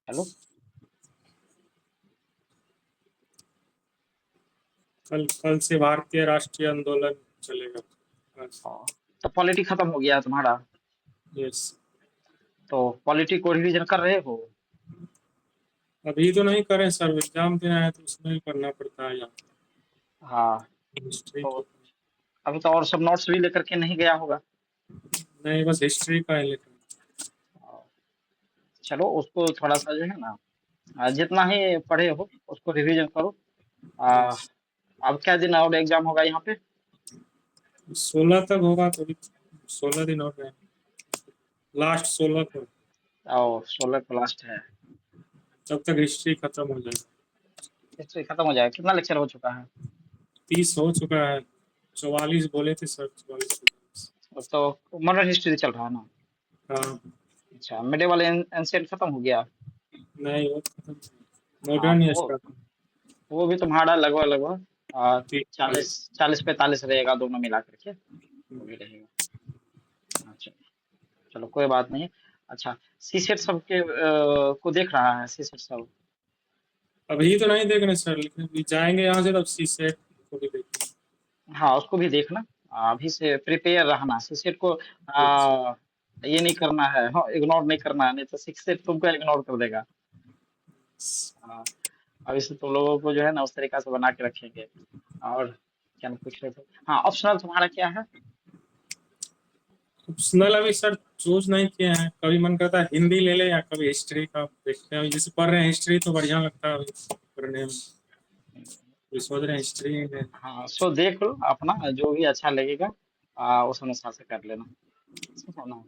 Hello. कल कल से भारतीय राष्ट्रीय आंदोलन चलेगा। तो पॉलिटी खत्म हो गया तुम्हारा? यस। तो पॉलिटी को रिवीजन कर रहे हो? अभी तो नहीं करें सर, एग्जाम देना है तो उसमें ही करना पड़ता है। यहाँ हाँ। हिस्ट्री तो की अभी तो और सब नोट्स भी लेकर के नहीं गया होगा। नहीं, बस हिस्ट्री का है लेकिन। चलो उसको थोड़ा सा जो है ना, जितना ही पढ़े हो उसको रिवीजन करो। आ, यस। अब क्या दिन और एग्जाम होगा यहाँ पे? 16 तक होगा तो 16 दिन और रहे, लास्ट 16 को। और 16 को लास्ट है। तब तक हिस्ट्री खत्म हो जाएगा। हिस्ट्री खत्म हो जाएगा। कितना लेक्चर हो चुका है? 30 हो चुका है। 44 बोले थे सर, 44। अब तो मॉडर्न हिस्ट्री चल रहा है ना? हाँ। अच्छा, मिडिवल एंशिएंट खत्म हो गया? नहीं, वो खत्म। हाँ मॉडर्न तो ही स्टार्ट। वो भी तुम्हारा लगभग लगभग 40 40। 40 45 रहेगा, दोनों मिला करके वो भी रहेगा। अच्छा, चलो कोई बात नहीं। अच्छा, सी सेट सब के को देख रहा है? सी सेट सब? अभी तो नहीं देख रहे सर, लेकिन अभी जाएंगे यहाँ से तब सी सेट को भी देखेंगे। हाँ, उसको भी देखना। अभी से प्रिपेयर रहना। सी सेट को ये नहीं करना है, हाँ, इग्नोर नहीं करना है, नहीं तो सी सेट तुमको इग्नोर कर देगा। हाँ, अभी से तुम लोगों को जो है ना उस तरीका से बना के रखेंगे। और क्या पूछ रहे थे? हाँ, ऑप्शनल तुम्हारा क्या है? ऑप्शनल अभी सर चूज नहीं किए हैं, कभी मन करता है हिंदी ले ले या कभी हिस्ट्री का देखते हैं। अभी जैसे पढ़ रहे हैं हिस्ट्री तो बढ़िया लगता है अभी पढ़ने में। अभी सोच रहे हैं हिस्ट्री में। हाँ, सो देख लो अपना जो भी अच्छा लगेगा, उस अनुसार से कर लेना। ठीक है ना?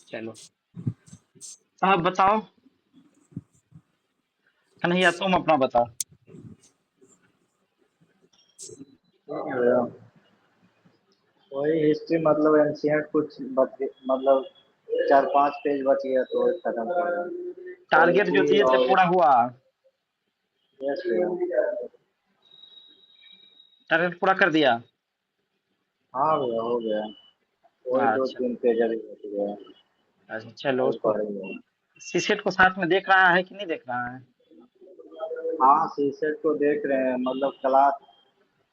चलो, साहब बताओ। कन्हैया तुम अपना बताओ। ठीक है भैया। वही हिस्ट्री मतलब एंशियंट कुछ मतलब 4-5 पेज बच गया तो खत्म कर रहा। टारगेट जो पॉलिटी दिए थे और पूरा हुआ? यस भैया। टारगेट पूरा कर दिया? हाँ भैया हो गया। वही दो अच्छा। तीन पेज अभी बच गया। अच्छा, चलो अभी उसको पढ़ेंगे। सीसेट को साथ में देख रहा है कि नहीं देख रहा है? हाँ सीसेट को देख रहे हैं मतलब क्लास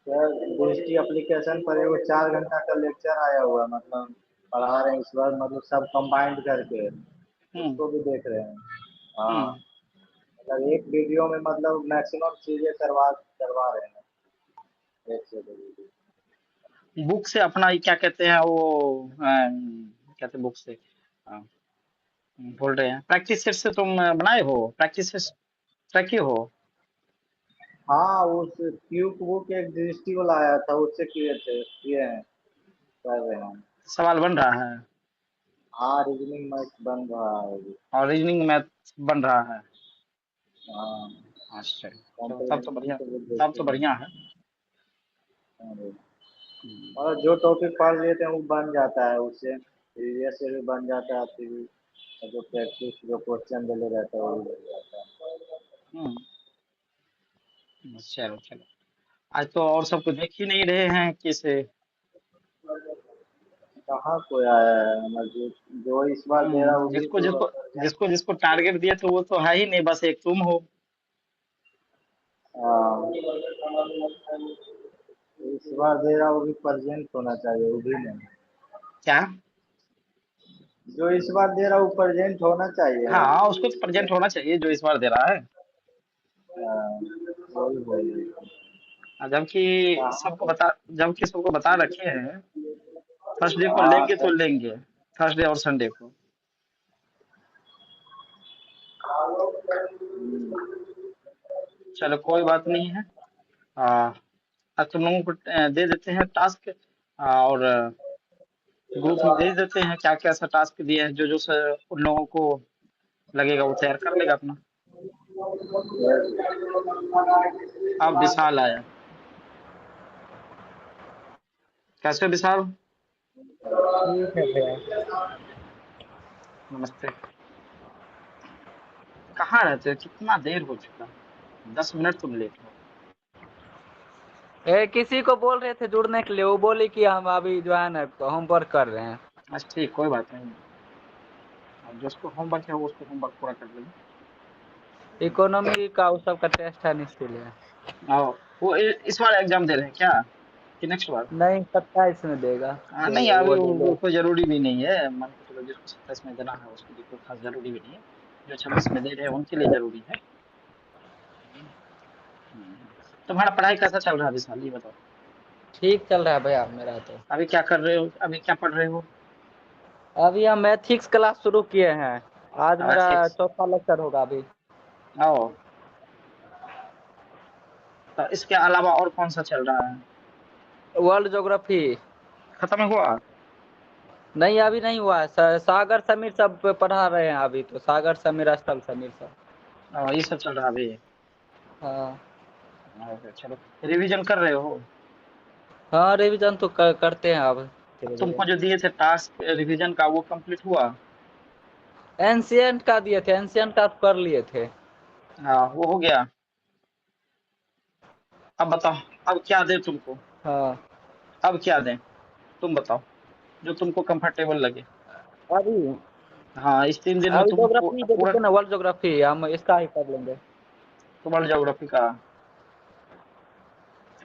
दृष्टि एप्लीकेशन पर एगो 4 घंटा का लेक्चर आया हुआ है, मतलब पढ़ा रहे हैं इस बार, मतलब सब कंबाइंड करके हम्म। उसको भी देख रहे हैं। हाँ, हम्म। मतलब एक वीडियो में मतलब मैक्सिमम चीजें करवा करवा रहे हैं एक से दो वीडियो। बुक से अपना ये क्या कहते हैं वो, कहते हैं बुक से, बोल रहे हैं प्रैक्टिस सेट से तुम बनाए हो? प्रैक्टिस सेट रखे हो? हाँ उस क्यूब बुक एक दृष्टि वाला आया था, उससे किए हैं, कर रहे हैं। सवाल बन रहा है? हाँ रीजनिंग मैथ बन रहा है अभी। और रीजनिंग मैथ बन रहा है? हाँ अच्छा, चलो तब तो कॉम्प्रिहेंशन बढ़िया। के बुक तब देखते तो हैं। बढ़िया है। हाँ भाई। हम्म। और जो टॉपिक पढ़ लेते हैं वो बन जाता है उससे, प्रीवियस से भी बन जाता है, फिर जो प्रैक्टिस जो क्वेश्चन दिले रहता है वो भी बन जाता है। हम्म। चलो चलो, आज तो और सब कुछ देख ही नहीं रहे हैं किसे। कहाँ कोई आया है मतलब जो इस बार दे रहा है वो भी जिसको तो जिसको present। जिसको जिसको टारगेट दिया तो वो तो है ही नहीं, बस एक तुम हो। हाँ, इस बार दे रहा है वो भी प्रेजेंट होना चाहिए, वो भी नहीं। क्या? जो इस बार दे रहा है वो प्रेजेंट होना चाहिए ना। हाँ, उसको तो प्रेजेंट होना चाहिए जो इस बार दे रहा है। हाँ, वही बोल रही थी। जबकि कहाँ सबको पे? बता जबकि सबको बता रखे हैं थर्सडे को हाँ लेंगे तो लेंगे। थर्सडे और संडे को। चलो कोई बात नहीं है। आ, आज तुम लोगों को दे देते हैं टास्क, और ग्रुप में भेज देते हैं क्या क्या सा टास्क दिए हैं, जो जो उन लोगों को लगेगा वो तैयार कर लेगा अपना। अब विशाल आया। कैसे हो विशाल? ठीक है भैया। नमस्ते। कहाँ रहते हो? कितना देर हो चुका है, 10 मिनट तुम लेट हो। किसी को बोल रहे थे जुड़ने के लिए, वो बोली कि हम अभी जो है ना होमवर्क कर रहे हैं। अच्छा ठीक, कोई बात नहीं। और जो उसको होमवर्क है वो उसको होमवर्क पूरा कर लेंगे। इकोनॉमी का उस सब का टेस्ट है नहीं इसलिए। और वो इस बार एग्जाम दे रहे हैं क्या कि नेक्स्ट बार? नहीं 27 में देगा। हाँ तो नहीं, अभी वो दे वो दे। कोई जरूरी भी नहीं है, मान के चलो जिसको 27 में देना है उसके लिए कोई खास जरूरी भी नहीं है। जो 26 में दे रहे हैं उनके लिए जरूरी है। हम्म। तुम्हारा पढ़ाई कैसा चल रहा है विशाल, ये बताओ। ठीक चल रहा है भैया मेरा तो। अभी क्या कर रहे हो, अभी क्या पढ़ रहे हो? अभी हम एथिक्स क्लास शुरू किए हैं। आज मेरा एथिक्स। चौथा लेक्चर होगा अभी। आओ। तो इसके अलावा और कौन सा चल रहा है? World geography. खत्म हुआ? नहीं अभी नहीं हुआ है। सागर समीर सब पढ़ा रहे हैं अभी तो। सागर समीर अष्टम समीर सब। ये सब चल रहा है अभी। हाँ। चलो, रिवीजन कर रहे हो? हाँ रिवीजन तो करते हैं अब धीरे धीरे। तुमको जो दिए थे टास्क रिवीजन का वो कंप्लीट हुआ? एंशियंट का दिए थे। एंशियंट का तो कर लिए थे। हाँ वो हो गया। अब बताओ, अब क्या दें तुमको? हाँ अब क्या दें, तुम बताओ, जो तुमको कंफर्टेबल लगे। अभी हाँ, इस 3 दिन में अभी तुम ज्योग्राफी दे पूरा देते ना। वर्ल्ड ज्योग्राफी हम इसका ही कर लेंगे। वर्ल्ड ज्योग्राफी का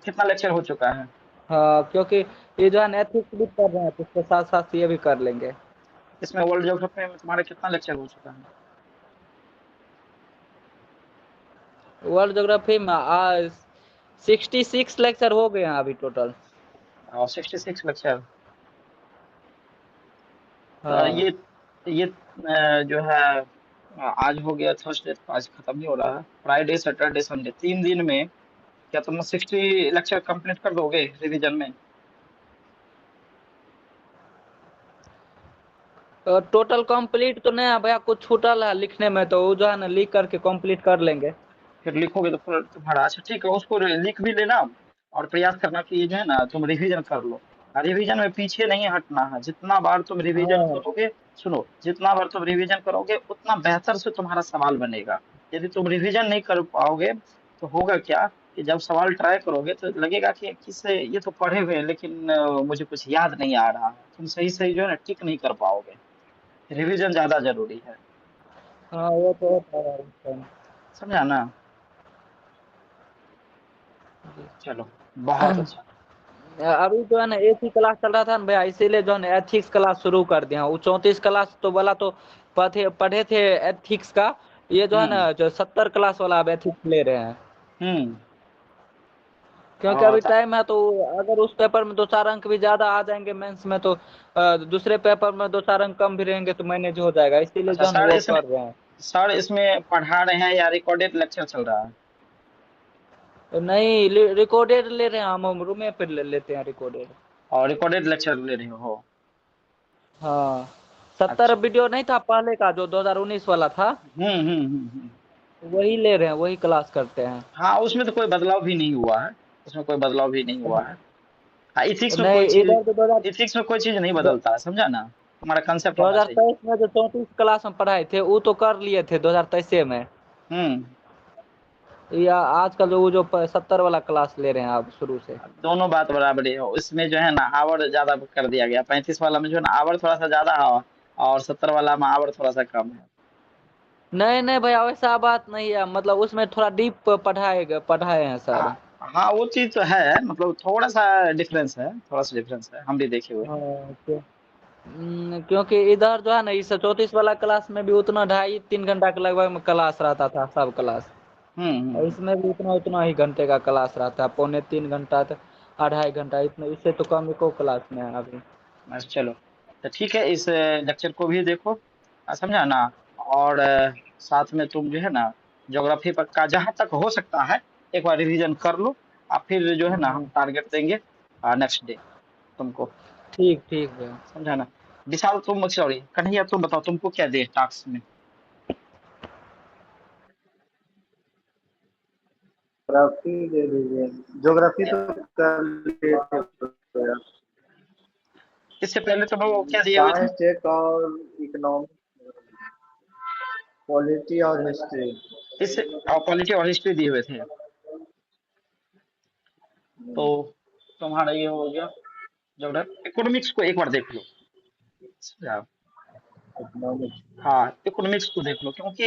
कितना लेक्चर हो चुका है? हाँ क्योंकि ये जो है एथिक्स भी कर रहे हैं तो उसके साथ साथ ये भी कर लेंगे। इसमें वर्ल्ड ज्योग्राफी में तुम्हारा कितना लेक्चर हो चुका है? वर्ल्ड ज्योग्राफी में आज 66 लेक्चर हो गए हैं अभी टोटल। और 66 लेक्चर। हाँ ये जो है आज हो गया थर्सडे, तो आज खत्म ही हो रहा है। फ्राइडे सैटरडे संडे 3 दिन में क्या तुम 60 लेक्चर कंप्लीट कर दोगे रिवीजन में? तो टोटल कंप्लीट तो नहीं है भैया। कुछ छूटल है लिखने में तो वो जो है ना लिख करके कंप्लीट कर लेंगे। फिर लिखोगे तो फिर तुम्हारा अच्छा ठीक है, उसको लिख भी लेना। और प्रयास करना कि ये जो है ना तुम रिवीजन कर लो। रिवीजन में पीछे नहीं हटना है, जितना बार तुम रिवीजन हाँ करोगे, सुनो, जितना बार तुम रिवीजन करोगे उतना बेहतर से तुम्हारा सवाल बनेगा। यदि तुम रिवीजन नहीं कर पाओगे तो होगा क्या कि जब सवाल ट्राई करोगे तो लगेगा कि किससे ये तो पढ़े हुए हैं लेकिन मुझे कुछ याद नहीं आ रहा है, तुम सही सही जो है ना टिक नहीं कर पाओगे। रिवीजन ज्यादा जरूरी है। हाँ वो तो होता है। समझा ना? चलो, बहुत अच्छा। अभी जो है ना एक ही क्लास चल रहा था ना भैया। इसीलिए जो है ना एथिक्स क्लास शुरू कर दिया। वो 34 क्लास तो वाला तो पढ़े थे एथिक्स का। ये जो है हम्म। ना जो 70 क्लास वाला अब एथिक्स ले रहे हैं। हम्म। क्योंकि अभी टाइम है तो अगर उस पेपर में 2-4 अंक भी ज्यादा आ जाएंगे मेंस में तो दूसरे पेपर में 2-4 अंक कम भी रहेंगे तो मैनेज हो जाएगा। इसीलिए अच्छा जो है ना सर वो इसमें, कर रहे हैं। पढ़ा रहे हैं या रिकॉर्डेड लेक्चर चल रहा है? तो नहीं रिकॉर्डेड ले रहे हैं। हम रूमे पे लेते हैं रिकॉर्डेड। और रिकॉर्डेड लेक्चर ले रहे हो? हाँ 70 अच्छा। वीडियो नहीं था पहले का जो 2019 वाला था। हम्म। वही ले रहे हैं वही क्लास करते हैं। हाँ उसमें तो कोई बदलाव भी नहीं हुआ है। उसमें कोई बदलाव भी नहीं हुआ है। हाँ, नहीं इधर तो इथिक्स में कोई चीज नहीं बदलता है, समझा ना? हमारा कंसेप्ट होना चाहिए। 2023 में जो 34 क्लास में पढ़ाए थे वो तो कर लिए थे 2023 में। हम्म। या आजकल जो वो जो 70 वाला क्लास ले रहे हैं आप शुरू से। दोनों बात बराबर है। उसमें जो है ना आवर ज्यादा कर दिया गया, 35 वाला में जो है ना आवर थोड़ा सा ज्यादा है और 70 वाला में आवर थोड़ा सा कम है। नहीं नहीं भैया वैसा बात नहीं है। मतलब उसमें थोड़ा डीप पढ़ाए हैं सर। हाँ हाँ, वो चीज तो है, मतलब थोड़ा सा डिफरेंस है, थोड़ा सा डिफरेंस है, हम भी देखे हुए हैं। हाँ क्योंकि इधर जो है ना इस 34 वाला क्लास में भी उतना 2.5-3 घंटा के लगभग में क्लास रहता था सब क्लास। और हम्म। इसमें भी उतना उतना ही घंटे का क्लास रहता है। 2.75 घंटा तक 2.5 घंटा इतना। इससे तो कम एको क्लास में है अभी। बस चलो, तो ठीक है, इस लेक्चर को भी देखो, समझा ना? और साथ में तुम जो है ना ज्योग्राफी पर का जहाँ तक हो सकता है एक बार रिवीजन कर लो। और फिर जो है ना हम टारगेट देंगे नेक्स्ट डे तुमको। ठीक ठीक है। समझा ना? विशाल, तुम सॉरी कन्हैया, तुम बताओ तुमको क्या दे टास्क में? ज्योग्राफी दे दीजिए। ज्योग्राफी तो कर लिए थे। इससे पहले तुम लोग को क्या दिए हुए थे? साइंस टेक और इकोनॉमिक, पॉलिटी और हिस्ट्री। इससे पॉलिटी और हिस्ट्री दिए हुए थे। तो तुम्हारा ये हो गया। ज्योग्राफी, इकोनॉमिक्स को एक बार देख लो। समझा? इकोनॉमिक्स। हाँ, इकोनॉमिक्स को देख लो, क्योंकि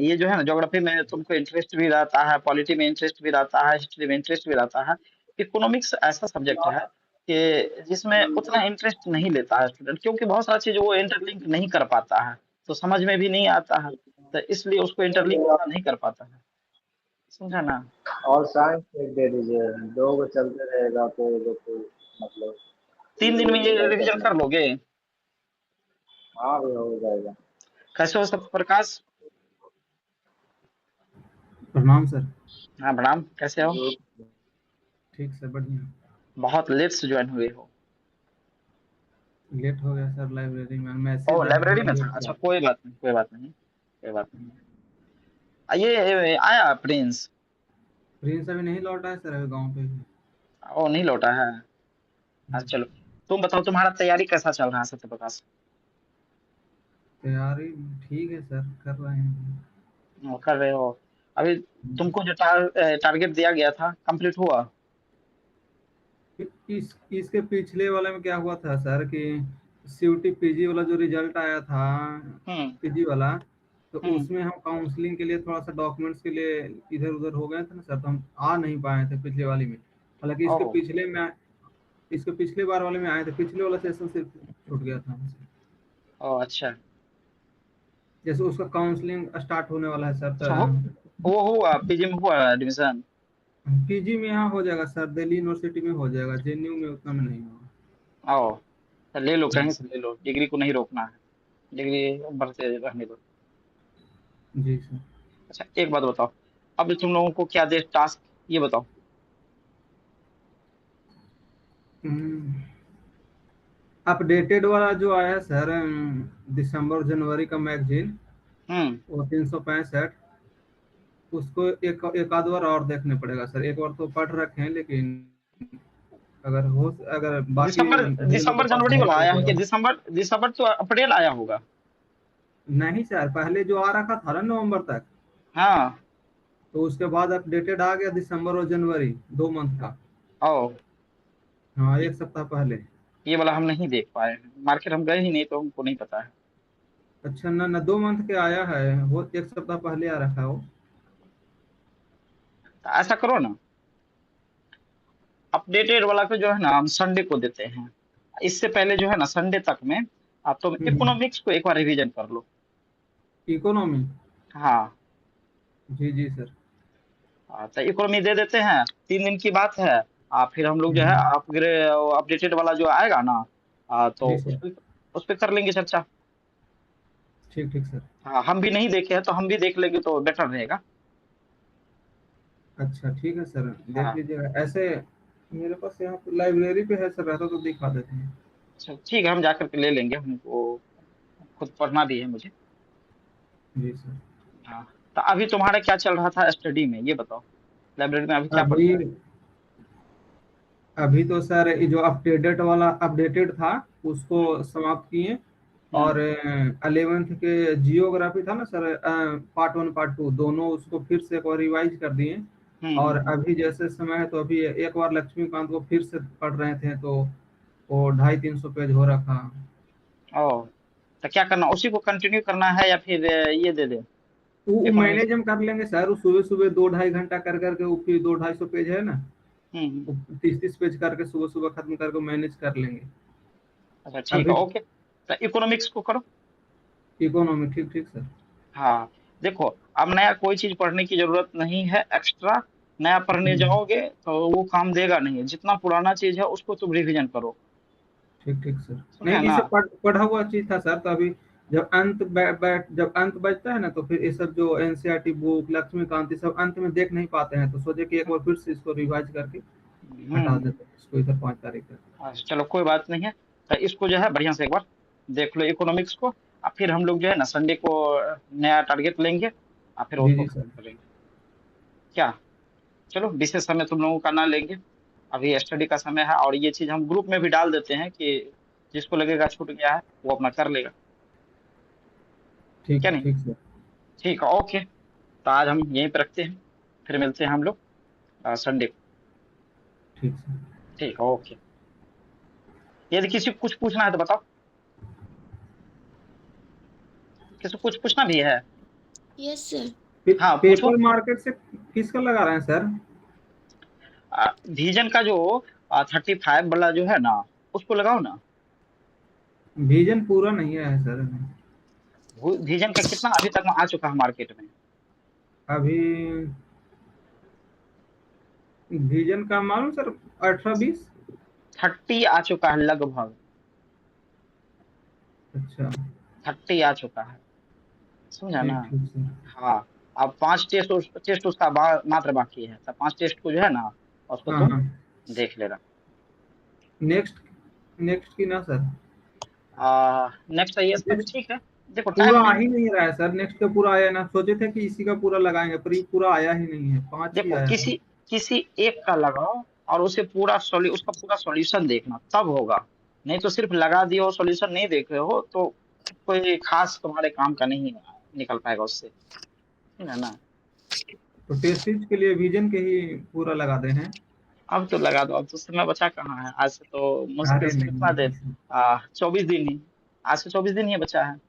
ये जो है ना, ज्योग्राफी में तुमको इंटरेस्ट भी रहता है, पॉलिटी में इंटरेस्ट भी रहता है, हिस्ट्री में इंटरेस्ट भी रहता है। इकोनॉमिक्स ऐसा सब्जेक्ट है कि जिसमें उतना इंटरेस्ट नहीं लेता है स्टूडेंट, क्योंकि बहुत सारी चीज़ें वो इंटरलिंक नहीं कर पाता है, तो समझ में भी नहीं आता है, तो इसलिए उसको इंटरलिंक उतना नहीं कर पाता है। समझा ना? और साइंस एक दे दीजिए, 2 गो चलते रहेगा तो ये लोग को मतलब 3 दिन में ये दिक्कत रिवीजन नहीं। कर लोगे? हाँ भी हो जाएगा। कैसे हो सब प्रकाश? प्रणाम सर। हाँ प्रणाम, कैसे हो? ठीक सर, बढ़िया। बहुत लेट से ज्वाइन हुए हो। लेट हो गया सर, लाइब्रेरी में मैसेज ओ देखा, लाइब्रेरी थोड़ा में था, लेट अच्छा किया। कोई बात नहीं, कोई बात नहीं, कोई बात नहीं। ये आया प्रिंस? प्रिंस अभी नहीं लौटा है सर, अभी गांव पे ही ओ नहीं लौटा है? है। अच्छा चलो, तुम बताओ तुम्हारा तैयारी कैसा चल रहा है सत्य प्रकाश? तैयारी ठीक है सर, कर रहे हैं। कर रहे हो? अभी तुमको जो टारगेट दिया गया था कंप्लीट हुआ? इसके पिछले वाले में क्या हुआ था सर कि सीयूटी पीजी वाला जो रिजल्ट आया था, हम्म। पीजी वाला, तो हम्म। उसमें हम काउंसलिंग के लिए थोड़ा सा डॉक्यूमेंट्स के लिए इधर उधर हो गए थे ना सर, तो हम आ नहीं पाए थे पिछले वाली में। हालांकि ओह। इसके पिछले बार वाले में आए थे, पिछले वाला सेशन सिर्फ छूट गया था हमसे। ओ अच्छा। जैसे उसका काउंसलिंग स्टार्ट होने वाला है सर, अच्छा वो हुआ, पीजी में हुआ एडमिशन? पीजी में यहाँ हो जाएगा सर, दिल्ली यूनिवर्सिटी में हो जाएगा, जेएनयू में उतना में नहीं होगा। ओ तो ले लो, कहीं जी से ले लो, डिग्री को नहीं रोकना है, डिग्री बढ़ते रहने दो। जी सर। अच्छा एक बात बताओ, अब तुम लोगों को क्या दे टास्क, ये बताओ। अपडेटेड वाला जो आया है सर, दिसंबर जनवरी का मैगजीन, हम्म। वो 365, उसको एक आध बार और देखने पड़ेगा सर। एक बार तो पढ़ रखे हैं, लेकिन अगर बाकी दिसंबर, भैया लोग के दिसंबर पास जनवरी है वाला तो एक आया है बार कि और। दिसंबर, दिसंबर तो अप्रैल आया होगा। नहीं सर, पहले जो आ रखा था ना नवंबर तक, हाँ। तो उसके बाद अपडेटेड आ गया दिसंबर और जनवरी, 2 मंथ का। ओ हाँ, ये, 1 सप्ताह पहले। ये वाला हम नहीं देख पाए हैं, मार्केट हम गए ही नहीं तो हमको नहीं पता है। अच्छा, ना ना, 2 मंथ के आया है वो, 1 सप्ताह पहले आ रखा है वो। तो ऐसा करो ना, अपडेटेड वाला को जो है ना हम संडे को देते हैं, इससे पहले जो है ना संडे तक में आप तुम इकोनॉमिक्स को एक बार रिवीजन कर लो। इकोनॉमी। हाँ। जी जी सर। तो इकोनॉमी दे देते हैं, 3 दिन की बात है। फिर हम लोग जो है हम्म, अपडेटेड वाला जो आएगा ना, तो जी उस सर। पे, उस पे कर लेंगे चर्चा। ठीक ठीक सर। हाँ हम भी नहीं देखे हैं तो हम भी देख लेंगे तो बेटर रहेगा। अच्छा ठीक है सर, देख हाँ। लीजिएगा ऐसे। मेरे पास यहाँ पे लाइब्रेरी पे है सर, रहता तो दिखा देते हैं। अच्छा ठीक है, हम जा करके ले लेंगे, हमको खुद पढ़ना भी है मुझे। जी सर। हाँ। तो अभी तुम्हारा क्या चल रहा था स्टडी में, ये बताओ, लाइब्रेरी में अभी क्या पढ़ अभी रहे अभी तो सर ये जो अपडेटेड था, हो? उसको समाप्त किए। हम्म। और 11th के जियोग्राफी था ना सर, पार्ट 1 पार्ट 2 दोनों, उसको फिर से एक बार रिवाइज कर दिए। और हम्म। अभी जैसे समय है, तो अभी एक बार लक्ष्मीकांत को फिर से पढ़ रहे थे, तो वो 250-300 पेज हो रखा। ओ तो क्या करना, उसी को कंटिन्यू करना है या फिर ये दे दे वो इकोनॉमिक्स? मैनेज हम कर लेंगे सर, वो सुबह सुबह 2-2.5 घंटा कर करके, वो फिर 200-250 पेज है ना, हम्म। वो 30-30 पेज करके सुबह सुबह खत्म करके मैनेज कर लेंगे। अच्छा ठीक है, अभी ओके, तो इकोनॉमिक्स को करो। इकोनॉमी, ठीक ठीक सर। हाँ देखो, अब नया कोई चीज पढ़ने की जरूरत नहीं है एक्स्ट्रा, नया पढ़ने हम्म, जाओगे तो वो काम देगा नहीं, जितना पुराना चीज है उसको तुम रिवीजन करो। ठीक ठीक सर। समझे नहीं, ना? इसे पढ़ा हुआ चीज था सर, तो अभी जब अंत बजता है ना, तो फिर ये सब जो एनसीईआरटी बुक, लक्ष्मीकांत, ये सब अंत में देख नहीं पाते हैं, तो सोचे कि एक बार फिर से इसको रिवाइज करके हटा हम्म। देते हैं इसको इधर 5 तारीख तक। अच्छा चलो कोई बात नहीं है, तो इसको जो है बढ़िया से एक बार देख लो इकोनॉमिक्स को, और फिर हम लोग जो है ना संडे को नया टारगेट लेंगे, और फिर जी उसको जी खत्म सर। करेंगे। क्या? चलो विशेष समय तुम लोगों का ना लेंगे, अभी स्टडी का समय है, और ये चीज हम ग्रुप में भी डाल देते हैं कि जिसको लगेगा छूट गया है वो अपना कर लेगा। ठीक क्या नहीं? ठीक सर। ठीक है ओके, तो आज हम यहीं पे रखते हैं, फिर मिलते हैं हम लोग संडे को। ठीक सर। ठीक है ओके। यदि किसी को कुछ पूछना है तो बताओ। किसी कुछ पूछना भी है? Yes sir. हाँ पूछो। पेपर मार्केट से किसका लगा रहे हैं सर? विजन का जो 35 वाला जो है ना, उसको लगाओ ना। विजन पूरा नहीं है सर। विजन का कितना अभी तक में आ चुका है मार्केट में? अभी विजन का मालूम सर 18-20। 30 आ चुका है लगभग। अच्छा 30 आ चुका है, समझा ठीक ना? ठीक सर। हाँ, अब 5 टेस्ट उसका मात्र बाकी है, तो 5 टेस्ट को जो है ना, उसको हाँ तुम हाँ। देख लेना। नेक्स्ट नेक्स्ट की ना सर? नेक्स्ट आईएएस का भी ठीक है, देखो पूरा टाइम आ में। ही नहीं रहा है सर। नेक्स्ट का पूरा आया ना, सोचे थे कि इसी का पूरा लगाएंगे पर ये पूरा आया ही नहीं है। 5 ही देखो आया है। किसी किसी एक का लगाओ और उसे उसका पूरा सॉल्यूशन देखना, तब होगा। नहीं तो सिर्फ लगा दिए और सॉल्यूशन नहीं देख रहे हो तो कोई खास तुम्हारे काम का नहीं निकल पाएगा उससे, है ना? तो टेस्ट सीरीज के लिए विजन के ही पूरा लगा दे हैं। अब तो लगा दो, अब तो समय बचा कहाँ है, आज से तो मुश्किल अरे से कितना नहीं देर, 24 दिन ही, आज से 24 दिन ही बचा है।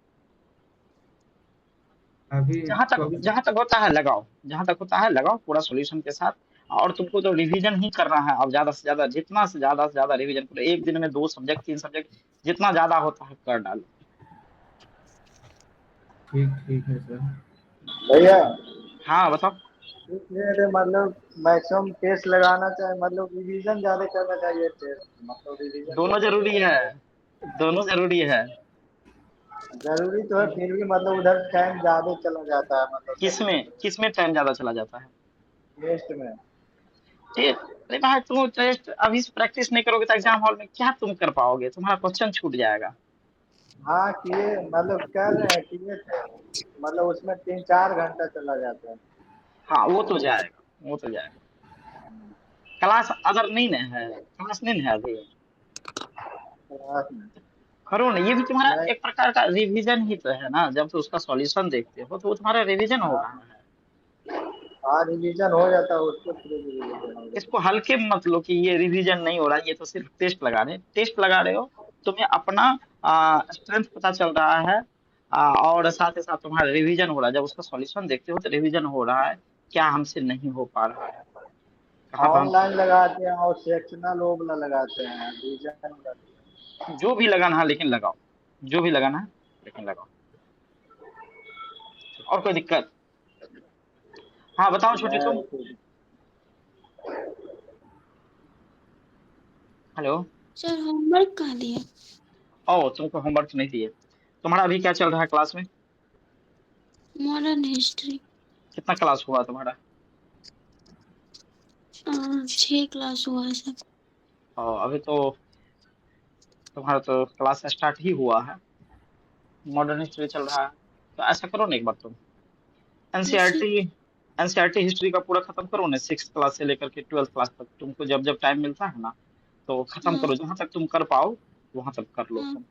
अभी जहां तक 24। जहां तक होता है लगाओ, जहां तक होता है लगाओ पूरा सॉल्यूशन के साथ। और तुमको तो रिवीजन ही करना है, अब ज्यादा से ज्यादा, जितना से ज्यादा रिवीजन करो, एक दिन में 2 सब्जेक्ट 3 सब्जेक्ट जितना ज्यादा होता है कर डालो। ठीक ठीक है सर। भैया हाँ बताओ। इसलिए मतलब मैक्सिमम टेस्ट लगाना चाहिए, मतलब रिवीजन ज्यादा करना चाहिए टेस्ट, मतलब रिवीजन दोनों करने जरूरी से है, दोनों जरूरी है। जरूरी तो है, फिर भी मतलब उधर टाइम ज्यादा चला जाता है, मतलब सभी किसमें सब्जेक्ट किसमें टाइम ज्यादा चला जाता है? टेस्ट में। ठीक। अरे भाई तुम टेस्ट अभी से प्रैक्टिस नहीं करोगे तो एग्जाम हॉल में क्या तुम कर पाओगे, तुम्हारा क्वेश्चन छूट जाएगा। हाँ किए, मतलब कर रहे हैं, किए थे, मतलब उसमें 3-4 घंटा चला जाता है हाँ वो तो जाएगा, वो तो जाएगा। क्लास अगर नहीं ना है, क्लास नहीं ना है अभी, क्लास में। करो ना, ये भी तुम्हारा नहीं। एक प्रकार का रिवीजन ही तो है ना, जब तो उसका सॉल्यूशन देखते हो तो वो तुम्हारा रिवीजन हो रहा हाँ है। हाँ रिवीजन हो जाता है, उसको थ्रू रिवीजन हो जाता इसको हल्के में मत लो कि ये रिवीजन नहीं हो रहा है, ये तो सिर्फ टेस्ट लगा रहे हो। तुम्हें अपना स्ट्रेंथ पता चल रहा है, और साथ ही साथ तुम्हारा रिवीजन हो रहा है, जब उसका सॉल्यूशन देखते हो तो रिवीजन हो रहा है, क्या हमसे नहीं हो पा रहा है, है। कहाँ पर हम, ऑनलाइन लगाते हैं और सेक्शनल वो वाला लगाते हैं, रिवीजन। जो भी लगाना है लेकिन लगाओ, जो भी लगाना है लेकिन लगाओ। और कोई दिक्कत? हाँ बताओ छोटी तुम। मैं हेलो। सर होमवर्क कहाँ दिया? ओ तुमको होमवर्क नहीं दिए? तुम्हारा अभी क्या चल रहा है क्लास में? Modern history. कितना क्लास हुआ तुम्हारा? 6 क्लास हुआ है सर। अभी तो तुम्हारा तो क्लास स्टार्ट ही हुआ है, मॉडर्न हिस्ट्री चल रहा है। तो ऐसा करो ना, एक बार तुम yes sir. NCERT NCERT history का पूरा खत्म करो ना, 6 क्लास से लेकर के 12 क्लास तक, तुमको जब जब टाइम मिलता है ना तो खत्म हाँ करो, जहां तक तुम कर पाओ वहां तक कर लो हाँ तुम।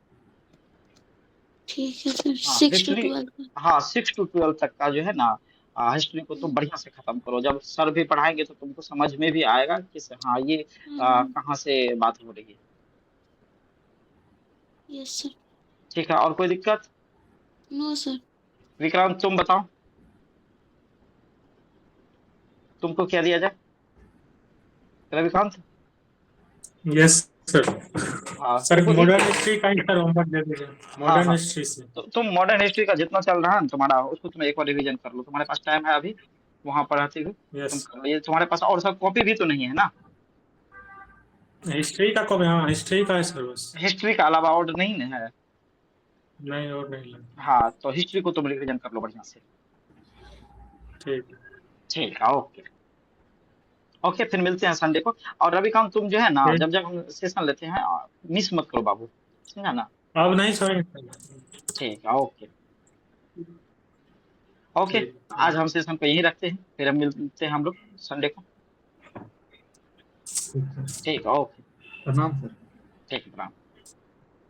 ठीक है सर। हाँ 6 to हिस्ट्री, 12 हाँ 6 to 12 तक का जो है ना, हिस्ट्री को तुम बढ़िया से खत्म करो, जब सर भी पढ़ाएंगे तो तुमको समझ में भी आएगा कि हाँ ये कहाँ से बात हो रही है। Yes sir. ठीक है, और कोई दिक्कत? No sir. विक्रांत तुम बताओ, तुमको क्या दिया जाए? रविकांत। Yes sir. हाँ सर तुमको मॉडर्न हिस्ट्री का ही सर होमवर्क दे दीजिए, हाँ मॉडर्न हाँ, हिस्ट्री से। तो तुम मॉडर्न हिस्ट्री का जितना चल रहा है ना तुम्हारा, उसको तुम एक बार रिवीजन कर लो, तुम्हारे पास टाइम है अभी, वहां पढ़ाते हुए तुम यस। कर लो, ये तुम्हारे पास और सब कॉपी भी तो नहीं है ना? हिस्ट्री का कब? हाँ हिस्ट्री का है सर बस। हिस्ट्री का अलावा और नहीं ना है? नहीं और नहीं लगा। हाँ तो हिस्ट्री को तुम रिवीजन कर लो बढ़िया से। ठीक। ठीक है, ओके। ओके फिर मिलते हैं संडे को। और रविकांत तुम जो है ना, ठीक। जब जब हम सेशन लेते हैं मिस मत करो बाबू, समझा ना? अब नहीं छोड़ेंगे। ठीक है, ओके। ओके, ठीक। आज हम सेशन को यहीं रखते हैं, फिर हम मिलते हैं हम लोग संडे को। ठीक सर। ठीक है, ओके। प्रणाम सर। ठीक है, प्रणाम।